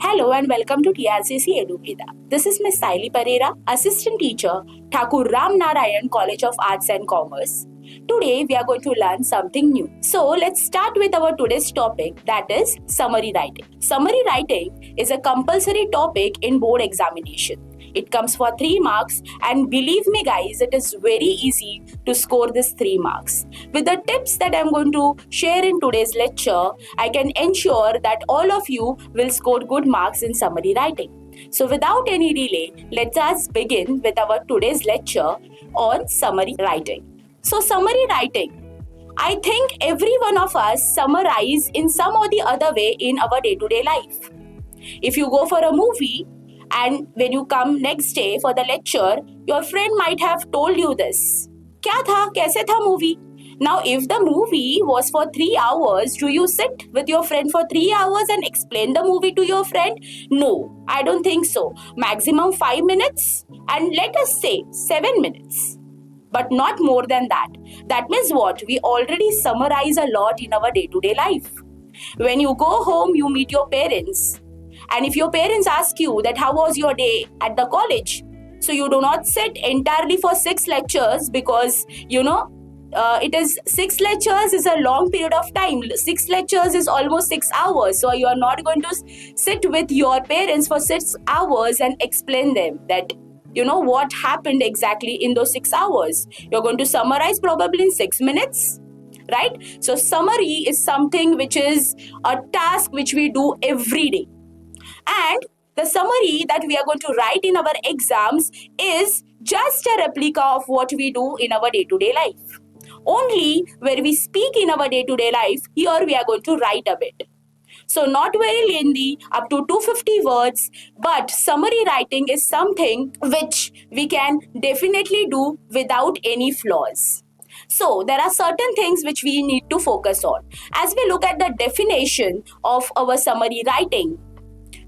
Hello and welcome to TRCC EduVeda. This is Ms. Saili Pereira, Assistant Teacher, Thakur Ram Narayan College of Arts and Commerce. Today we are going to learn something new. So let's start with our today's topic, that is summary writing. Summary writing is a compulsory topic in board examination. It comes for 3 marks and believe me guys, it is very easy to score this 3 marks. With the tips that I'm going to share in today's lecture, I can ensure that all of you will score good marks in summary writing. So without any delay, let us begin with our today's lecture on summary writing. So summary writing, I think every one of us summarize in some or the other way in our day-to-day life. If you go for a movie, and when you come next day for the lecture, your friend might have told you this. क्या था? कैसे था movie? Now, if the movie was for 3 hours, do you sit with your friend for 3 hours and explain the movie to your friend? No, I don't think so. Maximum 5 minutes and let us say 7 minutes. But not more than that. That means what? We already summarize a lot in our day-to-day life. When you go home, you meet your parents. And if your parents ask you that how was your day at the college, so you do not sit entirely for 6 lectures because, it is 6 lectures is a long period of time. 6 lectures is almost 6 hours. So you are not going to sit with your parents for 6 hours and explain them that, what happened exactly in those 6 hours. You're going to summarize probably in 6 minutes. Right? So summary is something which is a task which we do every day. And the summary that we are going to write in our exams is just a replica of what we do in our day-to-day life. Only where we speak in our day-to-day life, here we are going to write a bit. So not very lengthy, up to 250 words, but summary writing is something which we can definitely do without any flaws. So there are certain things which we need to focus on. As we look at the definition of our summary writing,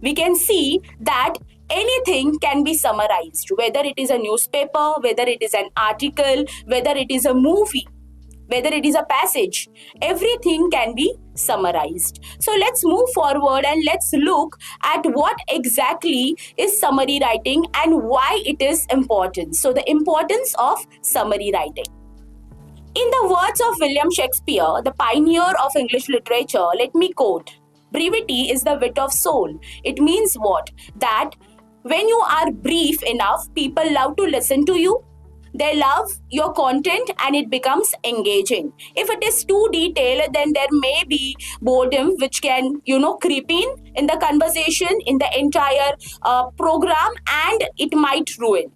we can see that anything can be summarized, whether it is a newspaper, whether it is an article, whether it is a movie, whether it is a passage, everything can be summarized. So let's move forward and let's look at what exactly is summary writing and why it is important. So the importance of summary writing. In the words of William Shakespeare, the pioneer of English literature, let me quote, "Brevity is the wit of soul." It means what? That when you are brief enough, people love to listen to you. They love your content and it becomes engaging. If it is too detailed, then there may be boredom which can, creep in the conversation, in the entire program, and it might ruin.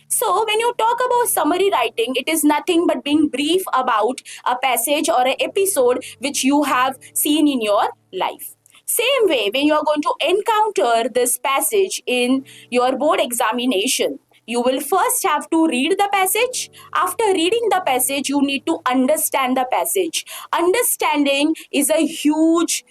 So when you talk about summary writing, it is nothing but being brief about a passage or an episode which you have seen in your life. Same way, when you are going to encounter this passage in your board examination, you will first have to read the passage. After reading the passage, you need to understand the passage. Understanding is a huge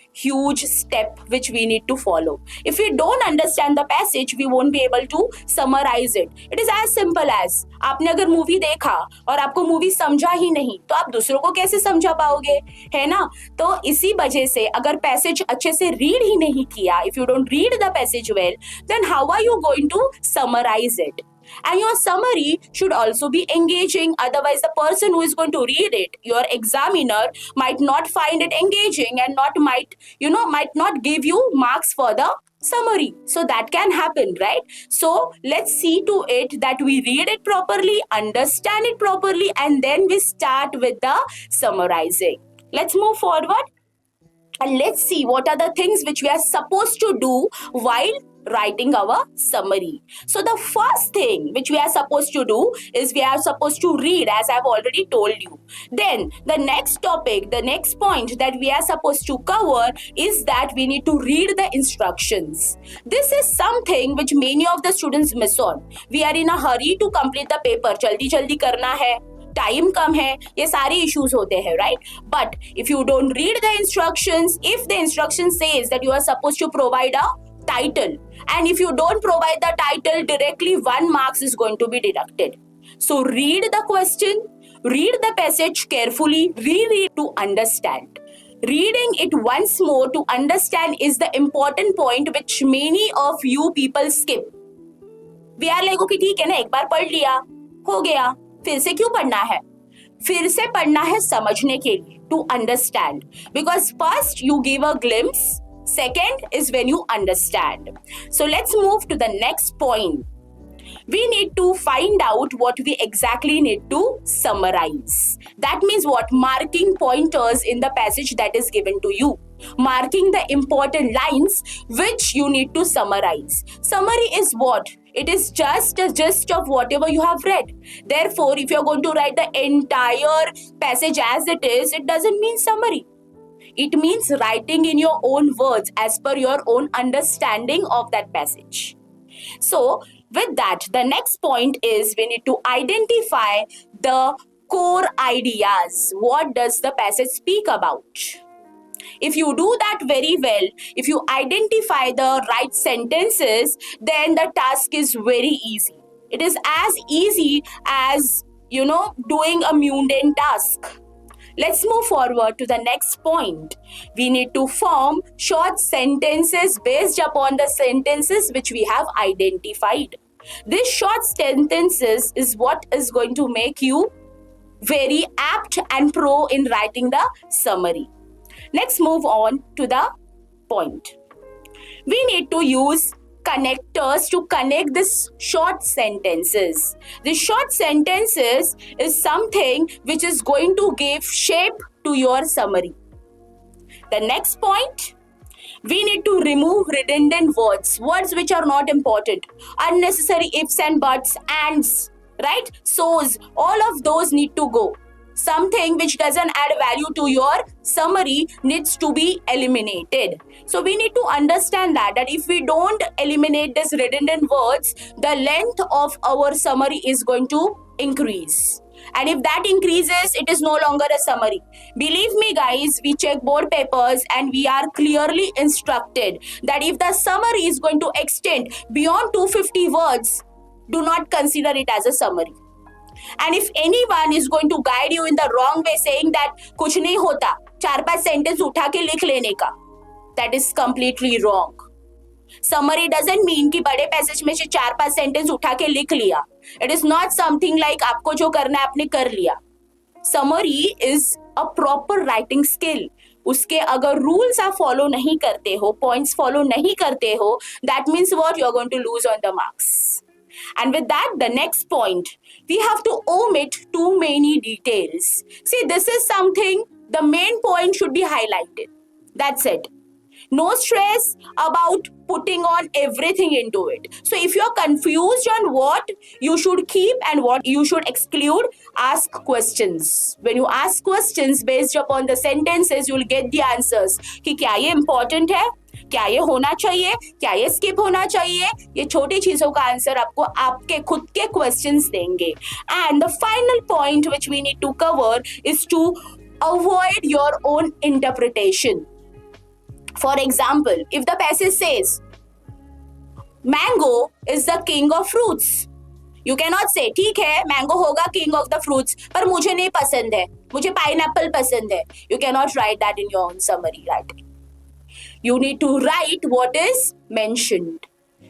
step which we need to follow. If we don't understand the passage, we won't be able to summarize it. It is as simple as आपने अगर movie देखा और आपको movie समझा ही नहीं तो आप दूसरों को कैसे समझा पाओगे, है ना? तो इसी वजह से अगर पैसेज अच्छे से रीड ही नहीं किया, if you don't read the passage well, then how are you going to summarize it? And your summary should also be engaging. Otherwise, the person who is going to read it, your examiner, might not find it engaging and might not give you marks for the summary. So that can happen, right? So let's see to it that we read it properly, understand it properly, and then we start with the summarizing. Let's move forward and let's see what are the things which we are supposed to do while writing our summary. So the first thing which we are supposed to do is we are supposed to read, as I've already told you. Then the next topic, the next point that we are supposed to cover is that we need to read the instructions. This is something which many of the students miss on. We are in a hurry to complete the paper. जल्दी करना है, time कम है, ये सारे issues होते हैं, right? But if you don't read the instructions, if the instruction says that you are supposed to provide a title, and if you don't provide the title directly, 1 marks is going to be deducted. So read the question, read the passage carefully, reread to understand. Reading it once more to understand is the important point which many of you people skip. We are like, okay, ठीक है ना, एक बार पढ़ लिया, हो गया, फिर से क्यों पढ़ना है? फिर से पढ़ना है समझने के लिए, to understand. Because first you give a glimpse, second is when you understand. So let's move to the next point. We need to find out what we exactly need to summarize. That means what? Marking pointers in the passage that is given to you. Marking the important lines which you need to summarize. Summary is what? It is just a gist of whatever you have read. Therefore, if you're going to write the entire passage as it is, it doesn't mean summary. It means writing in your own words as per your own understanding of that passage. So, with that, the next point is we need to identify the core ideas. What does the passage speak about? If you do that very well, if you identify the right sentences, then the task is very easy. It is as easy as, doing a mundane task. Let's move forward to the next point. We need to form short sentences based upon the sentences which we have identified. This short sentences is what is going to make you very apt and pro in writing the summary. Let's move on to the point. We need to use connectors to connect these short sentences. The short sentences is something which is going to give shape to your summary. The next point, we need to remove redundant words which are not important, unnecessary ifs and buts, ands, right? So's, all of those need to go. Something which doesn't add value to your summary needs to be eliminated. So we need to understand that if we don't eliminate these redundant words, the length of our summary is going to increase. And if that increases, it is no longer a summary. Believe me guys, we check board papers and we are clearly instructed that if the summary is going to extend beyond 250 words, do not consider it as a summary. And if anyone is going to guide you in the wrong way saying that कुछ नहीं होता, 4-5 sentence उठा के लिख लेने का, that is completely wrong. Summary doesn't mean कि बड़े पैसेज में से 4-5 सेंटेंस उठा के लिख लिया. It is not something like आपको जो करना है आपने कर लिया. Summary is a proper writing skill. उसके अगर rules आप follow नहीं करते हो, points follow नहीं करते हो, that means what? You are going to lose on the marks. And with that, the next point, we have to omit too many details. See, this is something, the main point should be highlighted. That's it. No stress about putting on everything into it. So if you're confused on what you should keep and what you should exclude, ask questions. When you ask questions based upon the sentences, you'll get the answers. कि क्या ये important है? क्या ये होना चाहिए? क्या ये skip होना चाहिए? ये छोटी चीजों का आंसर आपको आपके खुद के questions देंगे. And the final point which we need to cover is to avoid your own interpretation. For example, if the passage says, mango is the king of fruits, you cannot say, ठीक है, mango होगा king of the fruits, पर मुझे नहीं पसंद है, मुझे pineapple पसंद है. You cannot write that in your own summary writing. You need to write what is mentioned.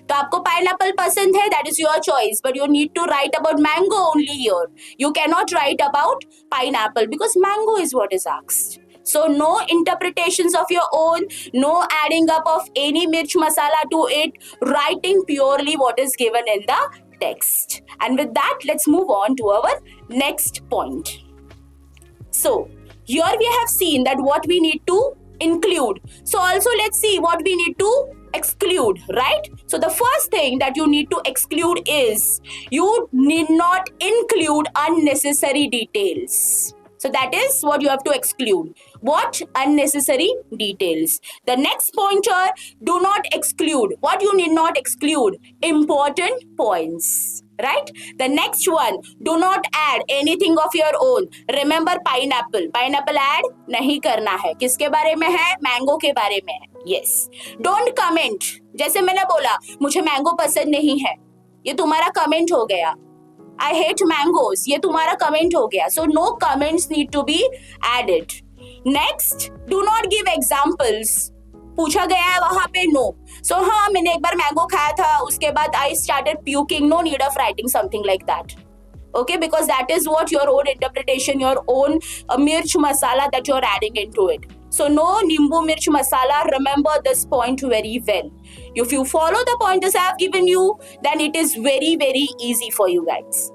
तो आपको pineapple पसंद है, that is your choice, but you need to write about mango only here. You cannot write about pineapple because mango is what is asked. So no interpretations of your own, no adding up of any mirch masala to it, writing purely what is given in the text. And with that, let's move on to our next point. So here we have seen that what we need to include. So also let's see what we need to exclude, right? So the first thing that you need to exclude is you need not include unnecessary details. So that is what you have to exclude. What? Unnecessary details. The next pointer, do not exclude. What you need not exclude? Important points. Right? The next one, do not add anything of your own. Remember pineapple. Pineapple add नहीं करना है. किसके बारे में है? Mango के बारे में है. Yes. Don't comment. जैसे मैंने बोला, मुझे mango पसंद नहीं है. ये तुम्हारा comment हो गया. I hate mangoes. ये तुम्हारा comment हो गया. So no comments need to be added. Next, do not give examples. पूछा गया है वहां पे नो. सो हाँ, मैंने एक बार मैंगो खाया था, उसके बाद I started puking. No need of writing something like that. Okay, because that is what your own interpretation, your own mirch masala that you're adding into it. So no nimbu mirch masala. Remember this point very well. If you follow the pointers I have given you, then it is very, very easy for you guys.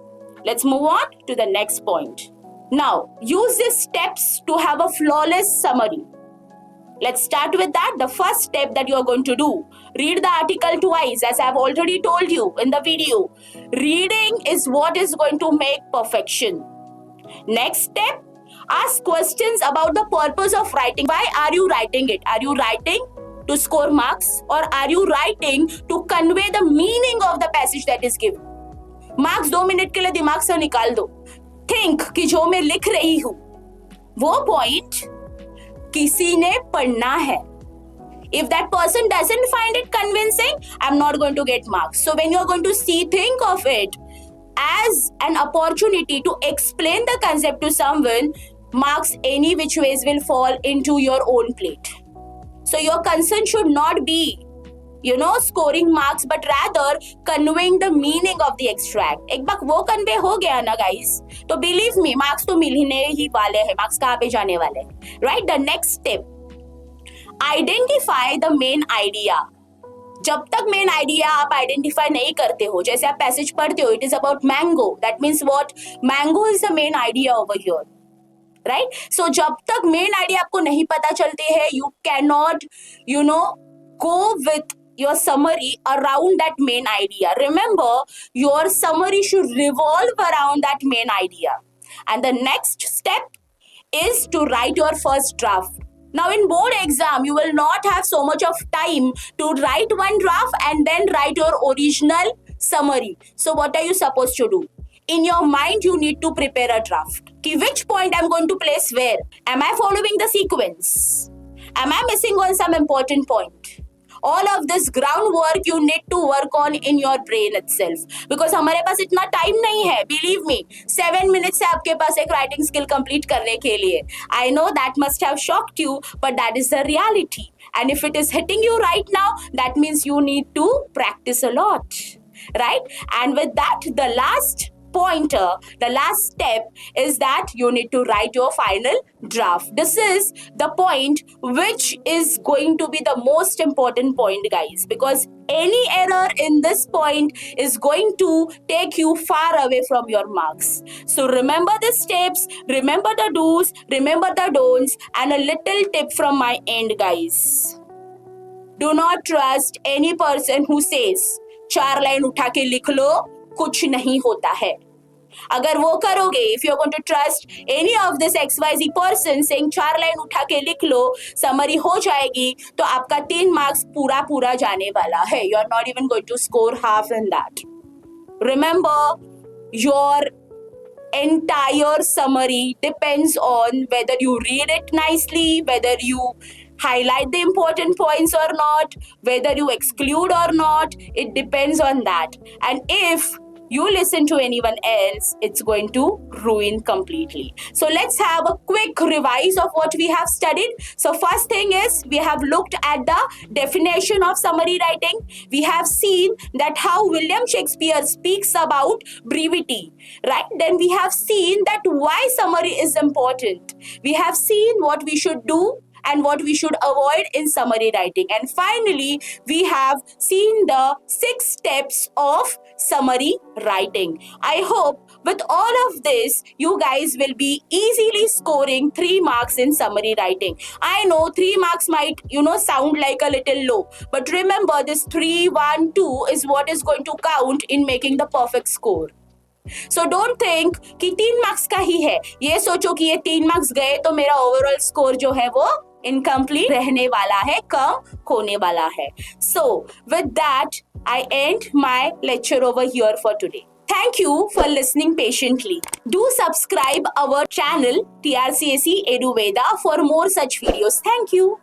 Let's move on to the next point. Now, use these steps to have a flawless summary. Let's start with that. The first step that you are going to do, read the article twice, as I have already told you in the video. Reading is what is going to make perfection. Next step, ask questions about the purpose of writing. Why are you writing it? Are you writing to score marks, or are you writing to convey the meaning of the passage that is given? Marks 2 minute के लिए दिमाग से निकाल दो. Think कि जो मैं लिख रही हूँ वो point किसी ने पढ़ना है. If that person doesn't find it convincing, I'm not going to get marks. So when you're going to think of it as an opportunity to explain the concept to someone, marks any which ways will fall into your own plate. So your concern should not be, scoring marks, but rather conveying the meaning of the extract. एक बार वो convey हो गया ना guys, तो believe me, marks तो मिलने ही वाले हैं. marks कहाँ पे जाने वाले हैं, right? The next step, identify the main idea. जब तक मेन आइडिया आप आइडेंटिफाई नहीं करते हो, जैसे आप पैसेज पढ़ते हो, it is about mango, that means what, mango is the main idea over here, right? So जब तक मेन आइडिया आपको नहीं पता चलते हैं, you can not go with your summary around that main idea. Remember, your summary should revolve around that main idea. And the next step is to write your first draft. Now in board exam, you will not have so much of time to write one draft and then write your original summary. So what are you supposed to do? In your mind, you need to prepare a draft. Which point I'm going to place where? Am I following the sequence? Am I missing on some important point? All of this groundwork you need to work on in your brain itself, because हमारे पास इतना time नहीं है. Believe me, 7 minutes है आपके पास एक writing skill complete करने के लिए. I know that must have shocked you, but that is the reality. And if it is hitting you right now, that means you need to practice a lot, right? And with that, the last pointer, the last step is that you need to write your final draft. This is the point which is going to be the most important point, guys, because any error in this point is going to take you far away from your marks. So remember the steps, remember the do's, remember the don'ts, and a little tip from my end, guys. Do not trust any person who says 4 line उठा के लिख लो, कुछ नहीं होता है. अगर वो करोगे, if you're going to trust any of this XYZ person saying 4 line उठा के लिख लो, समरी हो जाएगी, तो आपका 3 मार्क्स पूरा जाने वाला है. You are not even going to score half in that. Remember, your entire summary depends on whether you read it nicely, whether you highlight the important points or not, whether you exclude or not. It depends on that. And if you listen to anyone else, it's going to ruin completely. So let's have a quick revise of what we have studied. So first thing is, we have looked at the definition of summary writing. We have seen that how William Shakespeare speaks about brevity, right? Then we have seen that why summary is important. We have seen what we should do and what we should avoid in summary writing. And finally, we have seen the 6 steps of summary writing. I hope with all of this, you guys will be easily scoring 3 marks in summary writing. I know 3 marks might, sound like a little low, but remember this 3, 1, 2 is what is going to count in making the perfect score. So don't think कि 3 marks का ही है. ये सोचो कि ये 3 marks गए तो मेरा ओवरऑल स्कोर जो है वो इनकम्प्लीट रहने वाला है, कम होने वाला है. So with that, I end my lecture over here for today. Thank you for listening patiently. Do subscribe our channel TRCSE EduVeda for more such videos. Thank you.